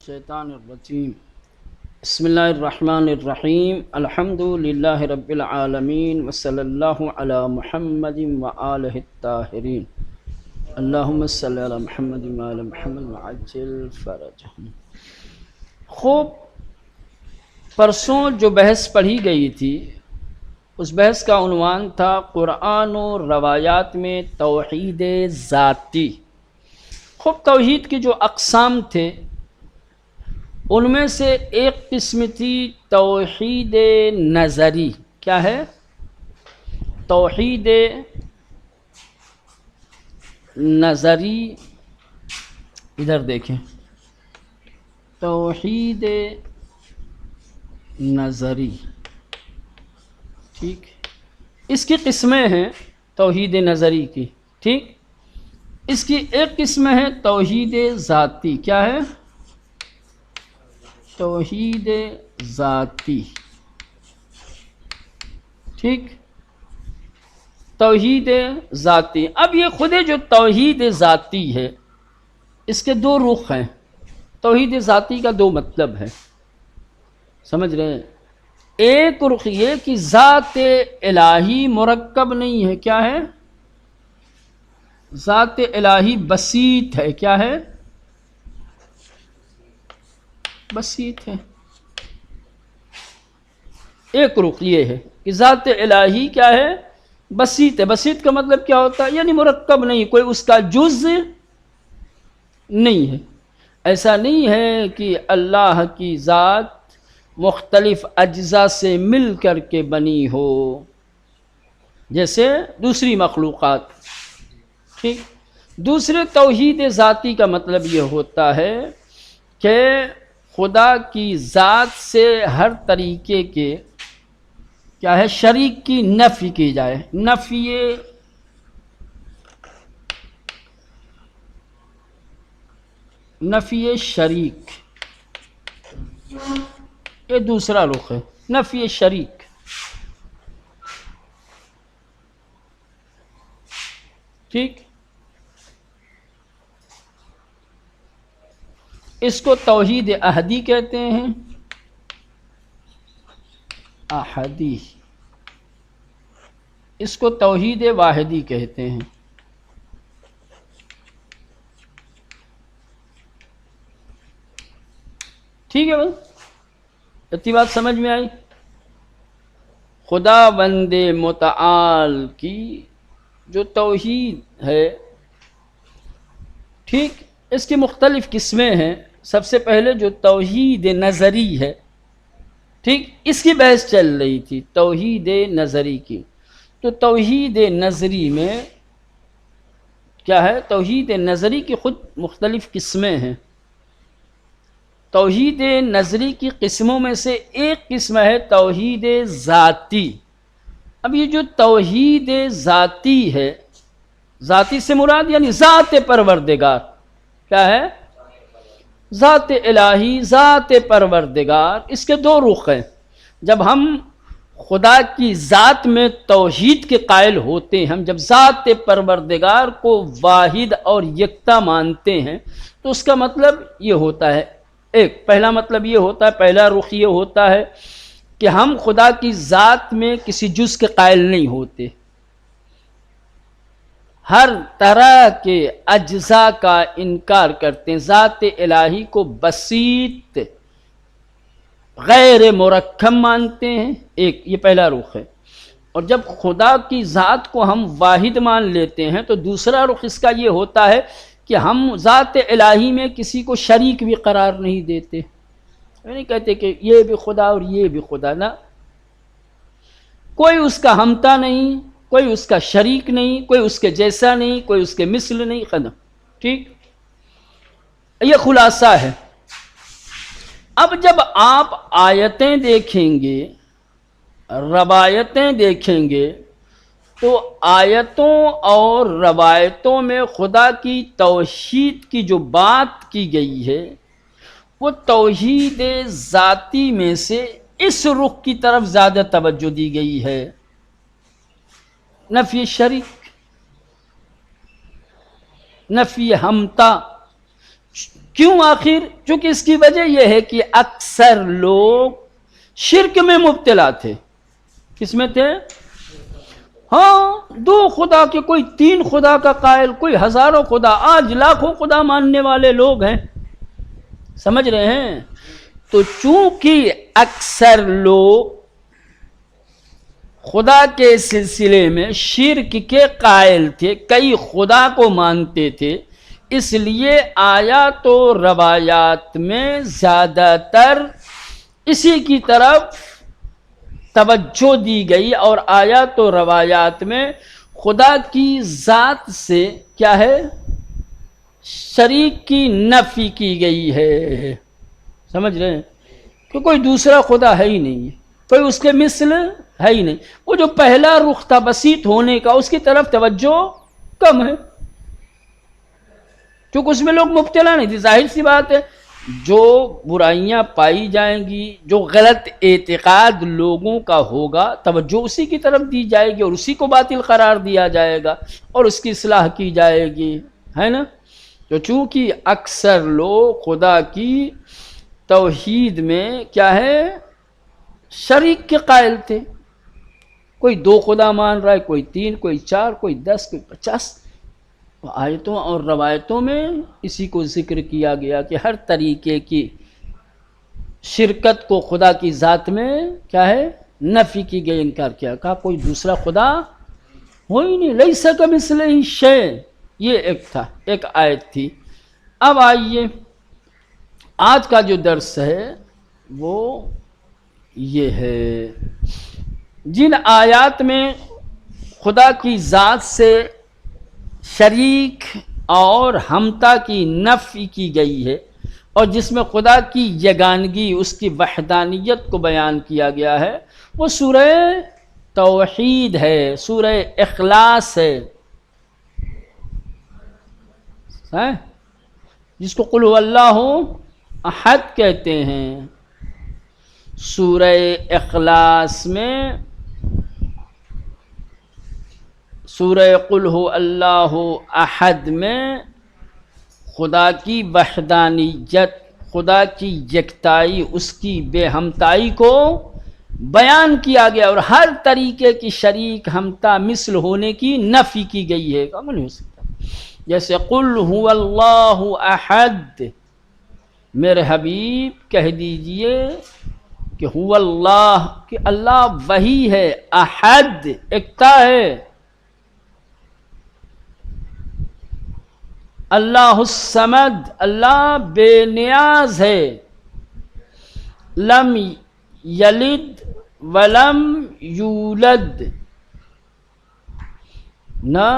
الشیطان الرجیم بسم اللہ الرحمن الرحیم الحمد للہ رب العالمین وصلی اللہ علی محمد وآلہ الطاہرین اللہم صلی علی محمد وآل محمد وعجل فرجہم۔ خوب، پرسوں جو بحث پڑھی گئی تھی اس بحث کا عنوان تھا قرآن و روایات میں توحید ذاتی۔ خوب، توحید کی جو اقسام تھے ان میں سے ایک قسم تھی توحید نظری۔ کیا ہے؟ توحید نظری۔ ادھر دیکھیں، توحید نظری، ٹھیک، اس کی قسمیں ہیں توحید نظری کی، ٹھیک۔ اس کی ایک قسم ہے توحید ذاتی۔ کیا ہے؟ توحید ذاتی، ٹھیک، توحید ذاتی۔ اب یہ خود جو توحید ذاتی ہے اس کے دو رخ ہیں۔ توحید ذاتی کا دو مطلب ہے، سمجھ رہے ہیں؟ ایک رخ یہ کہ ذات الہی مرکب نہیں ہے۔ کیا ہے؟ ذات الہی بسیط ہے۔ کیا ہے؟ بسیط ہے۔ ایک رخ یہ ہے کہ ذات الہی کیا ہے؟ بسیط ہے۔ بسیط کا مطلب کیا ہوتا ہے؟ یعنی مرکب نہیں، کوئی اس کا جز نہیں ہے۔ ایسا نہیں ہے کہ اللہ کی ذات مختلف اجزاء سے مل کر کے بنی ہو جیسے دوسری مخلوقات، ٹھیک۔ دوسرے توحید ذاتی کا مطلب یہ ہوتا ہے کہ خدا کی ذات سے ہر طریقے کے کیا ہے؟ شریک کی نفی کی جائے۔ نفی شریک، یہ دوسرا رخ ہے، نفی شریک۔ ٹھیک، اس کو توحید احدی کہتے ہیں، احدی۔ اس کو توحید واحدی کہتے ہیں۔ ٹھیک ہے بھائی، اتنی بات سمجھ میں آئی؟ خدا بند متعال کی جو توحید ہے، ٹھیک، اس کی مختلف قسمیں ہیں۔ سب سے پہلے جو توحید نظری ہے، ٹھیک، اس کی بحث چل رہی تھی، توحید نظری کی۔ تو توحید نظری میں کیا ہے؟ توحید نظری کی خود مختلف قسمیں ہیں۔ توحید نظری کی قسموں میں سے ایک قسم ہے توحید ذاتی۔ اب یہ جو توحید ذاتی ہے، ذاتی سے مراد یعنی ذات پروردگار۔ کیا ہے؟ ذات الہی، ذات پروردگار۔ اس کے دو رخ ہیں۔ جب ہم خدا کی ذات میں توحید کے قائل ہوتے ہیں، ہم جب ذات پروردگار کو واحد اور یکتا مانتے ہیں تو اس کا مطلب یہ ہوتا ہے، ایک پہلا مطلب یہ ہوتا ہے، پہلا رخ یہ ہوتا ہے کہ ہم خدا کی ذات میں کسی جز کے قائل نہیں ہوتے، ہر طرح کے اجزاء کا انکار کرتے ہیں، ذات الہی کو بسیط غیر مرکب مانتے ہیں۔ ایک یہ پہلا رخ ہے۔ اور جب خدا کی ذات کو ہم واحد مان لیتے ہیں تو دوسرا رخ اس کا یہ ہوتا ہے کہ ہم ذات الہی میں کسی کو شریک بھی قرار نہیں دیتے۔ یہ نہیں کہتے کہ یہ بھی خدا اور یہ بھی خدا، نہ، کوئی اس کا ہمتا نہیں، کوئی اس کا شریک نہیں، کوئی اس کے جیسا نہیں، کوئی اس کے مثل نہیں، ختم، ٹھیک۔ یہ خلاصہ ہے۔ اب جب آپ آیتیں دیکھیں گے، روایتیں دیکھیں گے، تو آیتوں اور روایتوں میں خدا کی توحید کی جو بات کی گئی ہے وہ توحید ذاتی میں سے اس رخ کی طرف زیادہ توجہ دی گئی ہے، نفی شریک، نفی ہمتا، کیوں آخر؟ چونکہ اس کی وجہ یہ ہے کہ اکثر لوگ شرک میں مبتلا تھے۔ کس میں تھے؟ ہاں، دو خدا کے، کوئی تین خدا کا قائل، کوئی ہزاروں خدا، آج لاکھوں خدا ماننے والے لوگ ہیں، سمجھ رہے ہیں؟ تو چونکہ اکثر لوگ خدا کے سلسلے میں شرک کے قائل تھے، کئی خدا کو مانتے تھے، اس لیے آیات و روایات میں زیادہ تر اسی کی طرف توجہ دی گئی، اور آیات و روایات میں خدا کی ذات سے کیا ہے؟ شریک کی نفی کی گئی ہے، سمجھ رہے ہیں؟ کہ کوئی دوسرا خدا ہے ہی نہیں، کوئی اس کے مثل ہے ہی نہیں۔ وہ جو پہلا رخ تھا بسیط ہونے کا، اس کی طرف توجہ کم ہے، کیونکہ اس میں لوگ مبتلا نہیں تھے۔ ظاہر سی بات ہے، جو برائیاں پائی جائیں گی، جو غلط اعتقاد لوگوں کا ہوگا، توجہ اسی کی طرف دی جائے گی اور اسی کو باطل قرار دیا جائے گا اور اس کی اصلاح کی جائے گی، ہے نا؟ تو چونکہ اکثر لوگ خدا کی توحید میں کیا ہے؟ شریک کے قائل تھے، کوئی دو خدا مان رہا ہے، کوئی تین، کوئی چار، کوئی 10، کوئی 50۔ آیتوں اور روایتوں میں اسی کو ذکر کیا گیا کہ ہر طریقے کی شرکت کو خدا کی ذات میں کیا ہے؟ نفی کی گئی، انکار کیا، کہا کوئی دوسرا خدا ہو ہی نہیں، لیس کمثلہ شیء۔ یہ ایک تھا، ایک آیت تھی۔ اب آئیے آج کا جو درس ہے وہ یہ ہے، جن آیات میں خدا کی ذات سے شریک اور ہمتا کی نفی کی گئی ہے، اور جس میں خدا کی یگانگی، اس کی وحدانیت کو بیان کیا گیا ہے، وہ سورہ توحید ہے، سورہ اخلاص ہے، جس کو قل هو اللہ احد کہتے ہیں۔ سورہ اخلاص میں، سورہ قل هو اللہ احد میں خدا کی وحدانیت، خدا کی یکتائی، اس کی بے ہمتائی کو بیان کیا گیا، اور ہر طریقے کی شریک، ہمتا، مثل ہونے کی نفی کی گئی ہے۔ کام نہیں ہو سکتا۔ جیسے قل هو اللہ احد، میرے حبیب کہہ دیجئے کہ هو اللہ، کہ اللہ وہی ہے، احد ایکتا ہے، اللہ الصمد، اللہ بے نیاز ہے، لم یلد ولم یولد، نہ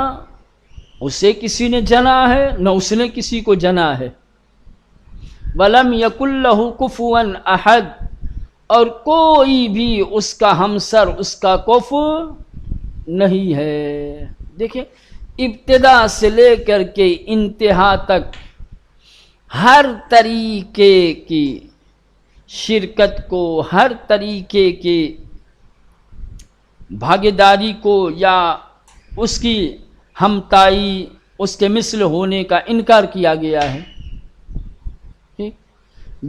اسے کسی نے جنا ہے نہ اس نے کسی کو جنا ہے، ولم یکن لہ کفوا احد، اور کوئی بھی اس کا ہمسر، اس کا کفو نہیں ہے۔ دیکھیں، ابتدا سے لے کر کے انتہا تک ہر طریقے کی شرکت کو، ہر طریقے کی بھاگیداری کو، یا اس کی ہمتائی، اس کے مثل ہونے کا انکار کیا گیا ہے۔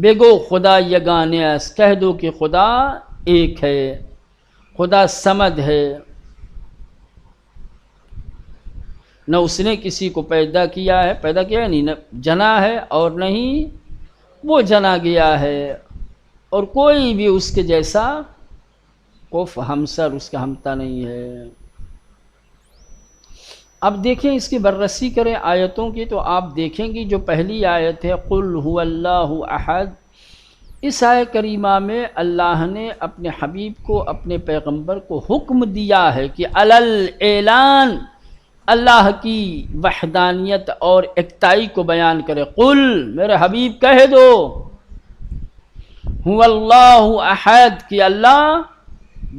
بگو خدا یگانہ است، کہہ دو کہ خدا ایک ہے، خدا صمد ہے، نہ اس نے کسی کو پیدا کیا ہے، نہیں، نہ جنا ہے اور نہیں وہ جنا گیا ہے، اور کوئی بھی اس کے جیسا کف ہمسر، اس کا ہمتا نہیں ہے۔ اب دیکھیں، اس کی بررسی کریں آیتوں کی، تو آپ دیکھیں گی جو پہلی آیت ہے قل هو اللہ احد، اس آیت کریمہ میں اللہ نے اپنے حبیب کو، اپنے پیغمبر کو حکم دیا ہے کہ علی الاعلان اللہ کی وحدانیت اور اکتائی کو بیان کرے۔ قل، میرے حبیب کہہ دو، هو اللہ احد، کہ اللہ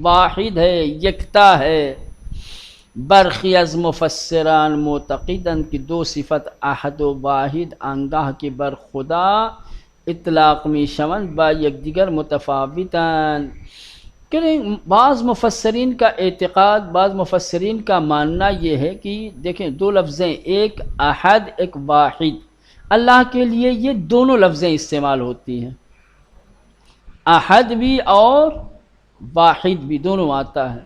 واحد ہے، یکتا ہے۔ برخی از مفسران معتقدن کہ دو صفت احد و واحد آنگاہ کے بر خدا اطلاق می شوند با یکدیگر متفاوتن، کہ بعض مفسرین کا اعتقاد، بعض مفسرین کا ماننا یہ ہے کہ دیکھیں دو لفظیں، ایک احد، ایک واحد، اللہ کے لیے یہ دونوں لفظیں استعمال ہوتی ہیں، احد بھی اور واحد بھی، دونوں آتا ہے۔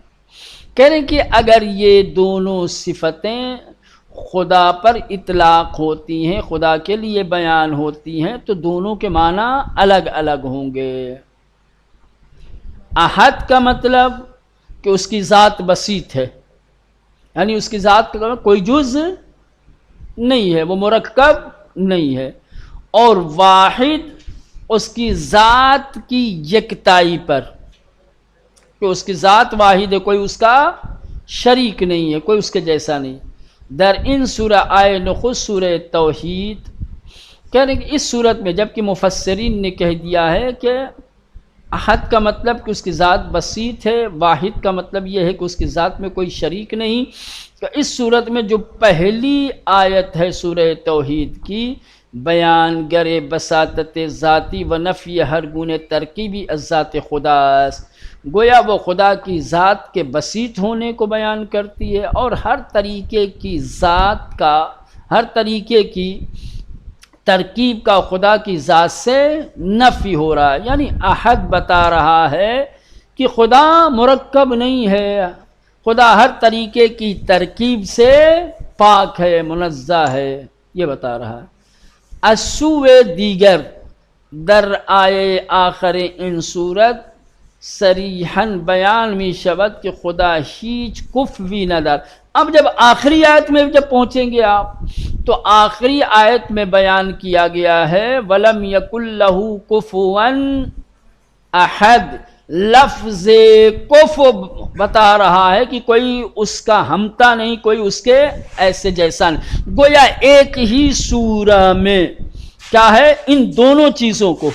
کہہ رہے ہیں کہ اگر یہ دونوں صفتیں خدا پر اطلاق ہوتی ہیں، خدا کے لیے بیان ہوتی ہیں، تو دونوں کے معنی الگ الگ ہوں گے۔ احد کا مطلب کہ اس کی ذات بسیط ہے، یعنی اس کی ذات کا کوئی جز نہیں ہے، وہ مرکب نہیں ہے، اور واحد اس کی ذات کی یکتائی پر، کہ اس کی ذات واحد ہے، کوئی اس کا شریک نہیں ہے، کوئی اس کے جیسا نہیں۔ در ان سورہ آئے نخست سورہ توحید، کہہ رہے کہ اس صورت میں جبکہ مفسرین نے کہہ دیا ہے کہ احد کا مطلب کہ اس کی ذات بسیط ہے، واحد کا مطلب یہ ہے کہ اس کی ذات میں کوئی شریک نہیں، تو اس صورت میں جو پہلی آیت ہے سورہ توحید کی، بیان گر بساطت ذاتی و نفی ہر گونے ترکیبی از ذات خدا است، گویا وہ خدا کی ذات کے بسیط ہونے کو بیان کرتی ہے، اور ہر طریقے کی ذات کا، ہر طریقے کی ترکیب کا خدا کی ذات سے نفی ہو رہا ہے، یعنی احد بتا رہا ہے کہ خدا مرکب نہیں ہے، خدا ہر طریقے کی ترکیب سے پاک ہے، منزہ ہے، یہ بتا رہا ہے۔ السوء دیگر در آئے آخر ان صورت صریحاً بیان می شود کہ خدا ہیچ کفوی ندار۔ اب جب آخری آیت میں جب پہنچیں گے آپ، تو آخری آیت میں بیان کیا گیا ہے وَلَمْ يَكُنْ لَهُ كُفُوًا احد، لفظ کفو بتا رہا ہے کہ کوئی اس کا ہمتا نہیں، کوئی اس کے ایسے جیسا نہیں، گویا ایک ہی سورہ میں کیا ہے، ان دونوں چیزوں کو،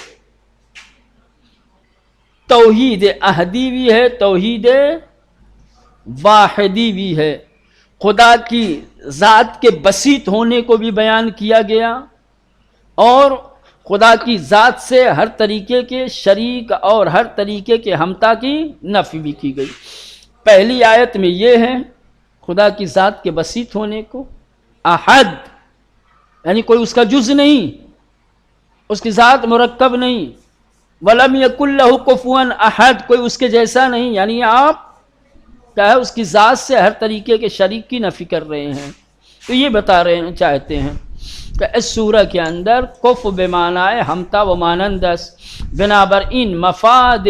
توحید احدی بھی ہے، توحید واحدی بھی ہے، خدا کی ذات کے بسیط ہونے کو بھی بیان کیا گیا، اور خدا کی ذات سے ہر طریقے کے شریک اور ہر طریقے کے ہمتا کی نفی بھی کی گئی۔ پہلی آیت میں یہ ہے خدا کی ذات کے بسیط ہونے کو، احد یعنی کوئی اس کا جز نہیں، اس کی ذات مرکب نہیں، وَلَمْ يَكُنْ لَهُ كُفُوًا احد، کوئی اس کے جیسا نہیں، یعنی آپ کیا ہے اس کی ذات سے ہر طریقے کے شریک کی نفی کر رہے ہیں۔ تو یہ بتا رہے ہیں، چاہتے ہیں کہ اس سورہ کے اندر کف بمعنی ہمتا و مانندس، بنابر ان مفاد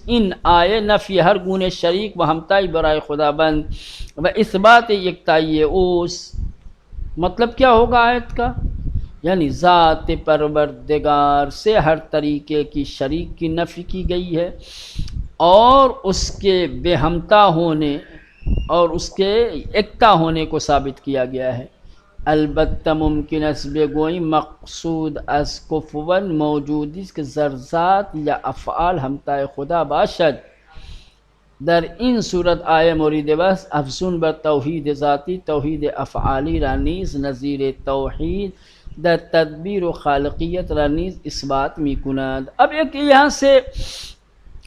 ان آئے نفی ہر گونے شریک و ہمتائی برائے خدا بند و اثبات یکتائی اوس۔ مطلب کیا ہوگا آیت کا؟ یعنی ذات پروردگار سے ہر طریقے کی شریک کی نفی کی گئی ہے، اور اس کے بے ہمتا ہونے اور اس کے یکتا ہونے کو ثابت کیا گیا ہے۔ البتہ ممکن اس بے گوئی مقصود از کفون موجودی کہ ذات یا افعال ہمتائے خدا باشد، در این صورت آئے مرید بس افزون بر توحید ذاتی توحید افعالی را نیز نظیر توحید در تدبیر و خالقیت را نیز اثبات می کند۔ اب ایک یہاں سے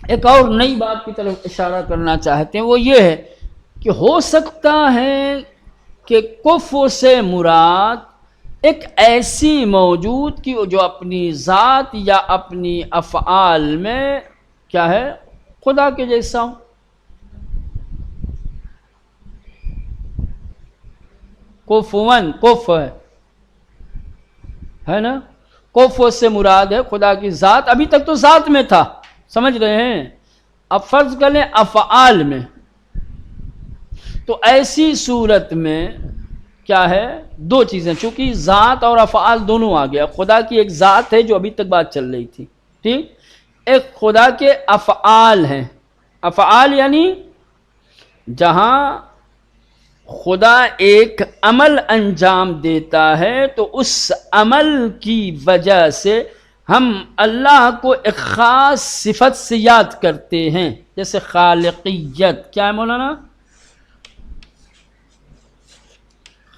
ایک اور نئی بات کی طرف اشارہ کرنا چاہتے ہیں، وہ یہ ہے کہ ہو سکتا ہے کہ کفو سے مراد ایک ایسی موجود کی جو اپنی ذات یا اپنی افعال میں کیا ہے، خدا کے جیسا ہو۔ کفون کف ہے نا، کفو سے مراد ہے خدا کی ذات، ابھی تک تو ذات میں تھا، سمجھ رہے ہیں، اب فرض کر لیں افعال میں، تو ایسی صورت میں کیا ہے، دو چیزیں، چونکہ ذات اور افعال دونوں آ گیا، خدا کی ایک ذات ہے جو ابھی تک بات چل رہی تھی، ٹھیک، ایک خدا کے افعال ہیں، افعال یعنی جہاں خدا ایک عمل انجام دیتا ہے تو اس عمل کی وجہ سے ہم اللہ کو ایک خاص صفت سے یاد کرتے ہیں، جیسے خالقیت، کیا ہے مولانا؟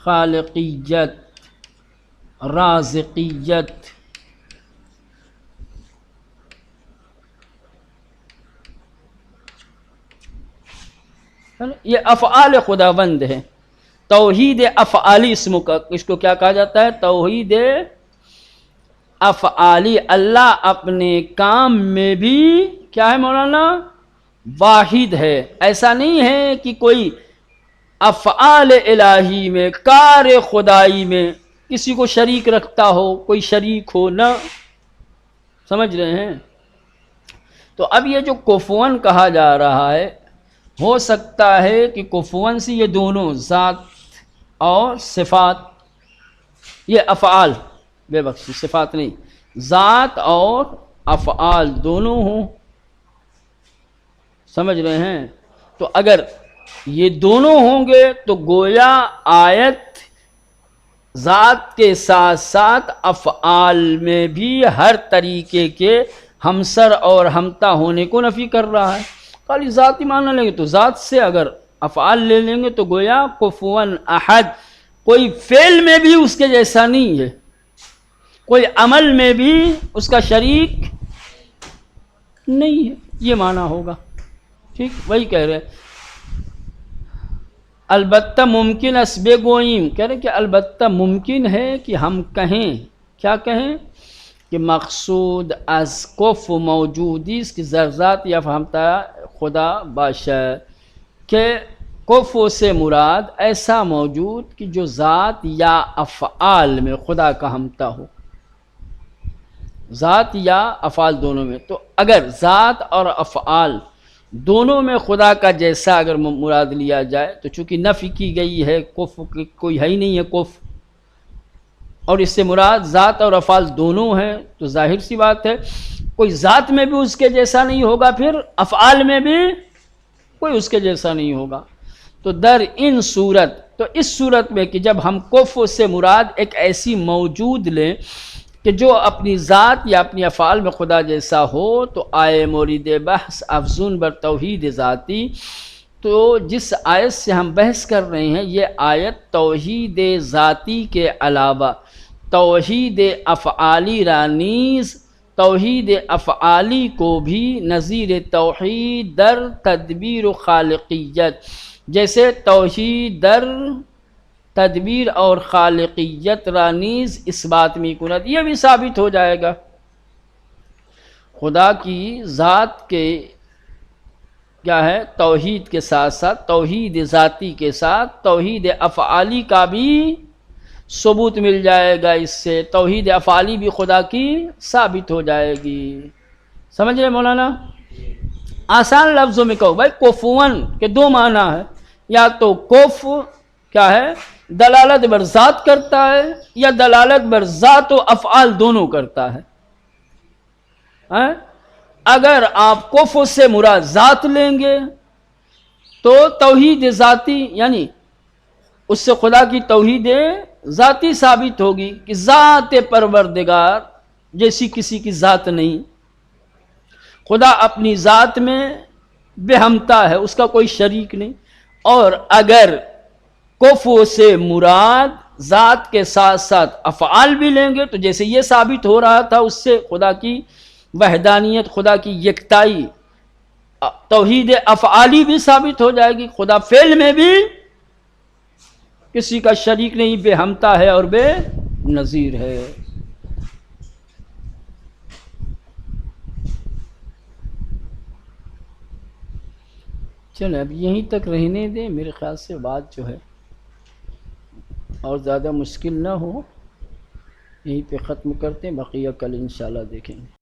خالقیت، رازقیت، یہ افعال خداوند ہے، توحید افعالی اس کو کیا کہا جاتا ہے؟ توحید افعالی، اللہ اپنے کام میں بھی کیا ہے مولانا؟ واحد ہے۔ ایسا نہیں ہے کہ کوئی افعال الہی میں، کار خدائی میں کسی کو شریک رکھتا ہو، کوئی شریک ہو نہ، سمجھ رہے ہیں؟ تو اب یہ جو کفون کہا جا رہا ہے، ہو سکتا ہے کہ کفون سے یہ دونوں ذات اور صفات، یہ افعال، بے بخشی صفات نہیں، ذات اور افعال دونوں ہوں، سمجھ رہے ہیں؟ تو اگر یہ دونوں ہوں گے تو گویا آیت ذات کے ساتھ ساتھ افعال میں بھی ہر طریقے کے ہمسر اور ہمتا ہونے کو نفی کر رہا ہے۔ خالی ذاتی معنی لیں گے تو ذات سے، اگر افعال لے لیں گے تو گویا کفواً احد، کوئی فعل میں بھی اس کے جیسا نہیں ہے، کوئی عمل میں بھی اس کا شریک نہیں ہے، یہ معنی ہوگا۔ ٹھیک، وہی کہہ رہے ہیں۔ البتہ ممکن اس بے گوئیم، کہہ رہے کہ البتہ ممکن ہے کہ ہم کہیں، کیا کہیں؟ کہ مقصود از کف موجودی اس کی ذرات یا فہمتا خدا باشد، کہ کف سے مراد ایسا موجود کہ جو ذات یا افعال میں خدا کا ہمتا ہو، ذات یا افعال دونوں میں۔ تو اگر ذات اور افعال دونوں میں خدا کا جیسا اگر مراد لیا جائے تو چونکہ نفی کی گئی ہے، کف کوئی ہے ہی نہیں ہے کف، اور اس سے مراد ذات اور افعال دونوں ہیں، تو ظاہر سی بات ہے کوئی ذات میں بھی اس کے جیسا نہیں ہوگا، پھر افعال میں بھی کوئی اس کے جیسا نہیں ہوگا۔ تو در ان صورت، تو اس صورت میں کہ جب ہم کف سے مراد ایک ایسی موجود لیں کہ جو اپنی ذات یا اپنی افعال میں خدا جیسا ہو، تو آئے مورد بحث افزون بر توحید ذاتی، تو جس آیت سے ہم بحث کر رہے ہیں یہ آیت توحید ذاتی کے علاوہ توحید افعالی را نیز، توحید افعالی کو بھی نظیر توحید در تدبیر و خالقیت، جیسے توحید در تدبیر اور خالقیت را نیز اس بات میں کند، یہ بھی ثابت ہو جائے گا۔ خدا کی ذات کے کیا ہے؟ توحید کے ساتھ ساتھ توحید ذاتی کے ساتھ توحید افعالی کا بھی ثبوت مل جائے گا، اس سے توحید افعالی بھی خدا کی ثابت ہو جائے گی۔ سمجھ رہے مولانا؟ آسان لفظوں میں کہو بھائی، کفون کے دو معنی ہے، یا تو کف کیا ہے؟ دلالت بر ذات کرتا ہے، یا دلالت بر ذات و افعال دونوں کرتا ہے۔ اگر آپ کف سے مراد ذات لیں گے تو توحید ذاتی، یعنی اس سے خدا کی توحید ذاتی ثابت ہوگی کہ ذات پروردگار جیسی کسی کی ذات نہیں، خدا اپنی ذات میں بے ہمتا ہے، اس کا کوئی شریک نہیں۔ اور اگر کف سے مراد ذات کے ساتھ ساتھ افعال بھی لیں گے تو جیسے یہ ثابت ہو رہا تھا، اس سے خدا کی وحدانیت، خدا کی یکتائی، توحید افعالی بھی ثابت ہو جائے گی، خدا فعل میں بھی کسی کا شریک نہیں، بے ہمتا ہے اور بے نظیر ہے۔ چلیں اب یہیں تک رہنے دیں، میرے خیال سے بات جو ہے اور زیادہ مشکل نہ ہو، یہیں پہ ختم کرتے ہیں، بقیہ کل انشاءاللہ دیکھیں گے۔